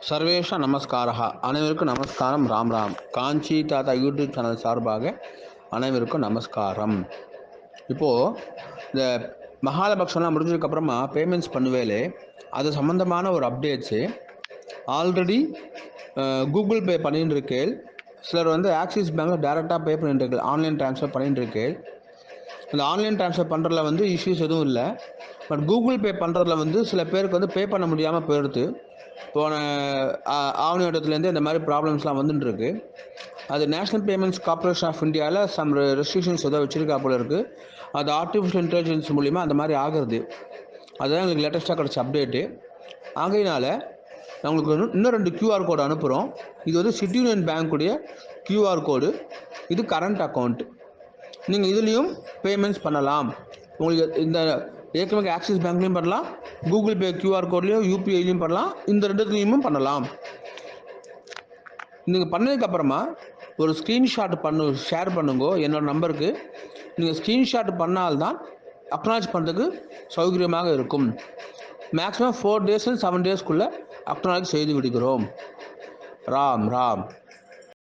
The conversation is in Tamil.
சர்வேஷ நமஸ்காரா. அனைவருக்கும் நமஸ்காரம். ராம் ராம். காஞ்சி தாத்தா யூடியூப் சேனல் சார்பாக அனைவருக்கும் நமஸ்காரம். இப்போது இந்த மகாலபக்ஷம்லாம் முடிஞ்சதுக்கப்புறமா பேமெண்ட்ஸ் பண்ணுவேலே அது சம்மந்தமான ஒரு அப்டேட்ஸு ஆல்ரெடி கூகுள் பே பண்ணிட்டு இருக்கேன். சிலர் வந்து ஆக்சிஸ் பேங்க்கில் டேரெக்டாக பே பண்ணிட்டு இருக்கு, ஆன்லைன் ட்ரான்ஸ்ஃபர் பண்ணிட்டு இருக்கேன். இந்த ஆன்லைன் ட்ரான்ஸ்ஃபர் பண்ணுறதுல வந்து இஷ்யூஸ் எதுவும் இல்லை. பட் கூகுள் பே பண்ணுறதுல வந்து சில பேருக்கு வந்து பே பண்ண முடியாமல் போயிடுது. போன ஆவணி இடத்துலேருந்து இந்த மாதிரி ப்ராப்ளம்ஸ்லாம் வந்துட்டுருக்கு. அது நேஷ்னல் பேமெண்ட்ஸ் கார்ப்பரேஷன் ஆஃப் இந்தியாவில் சம் ரெஸ்ட்ரிக்ஷன்ஸ் ஏதோ வச்சுருக்கா போல இருக்குது. அது ஆர்டிஃபிஷியல் இன்டெலிஜென்ஸ் மூலிமா அந்த மாதிரி ஆகிறது. அதுதான் எங்களுக்கு லேட்டஸ்ட்டாக கிடச்ச அப்டேட்டு. ஆகையினால் நான் உங்களுக்கு இன்னும் 2 QR கோடு அனுப்புகிறோம். இது வந்து சிட்டி யூனியன் பேங்க்குடைய QR கோடு. இது கரண்ட் அக்கௌண்ட். நீங்கள் இதுலேயும் பேமெண்ட்ஸ் பண்ணலாம். உங்களுக்கு இந்த ஏற்கனவே ஆக்சிஸ் பேங்க்லேயும் பண்ணலாம், கூகுள் பே QR கோட்லேயும் யூபிஐலையும் பண்ணலாம், இந்த ரெண்டுத்துலேயுமே பண்ணலாம். நீங்கள் பண்ணதுக்கப்புறமா ஒரு ஸ்க்ரீன்ஷாட் ஷேர் பண்ணுங்க என்னோடய நம்பருக்கு. நீங்கள் ஸ்க்ரீன்ஷாட் பண்ணால்தான் அக்னாலஜ் பண்ணுறதுக்கு சௌகரியமாக இருக்கும். மேக்ஸிமம் 4 days 7 days அக்னாலஜ் செய்து விடுகிறோம். ராம் ராம்.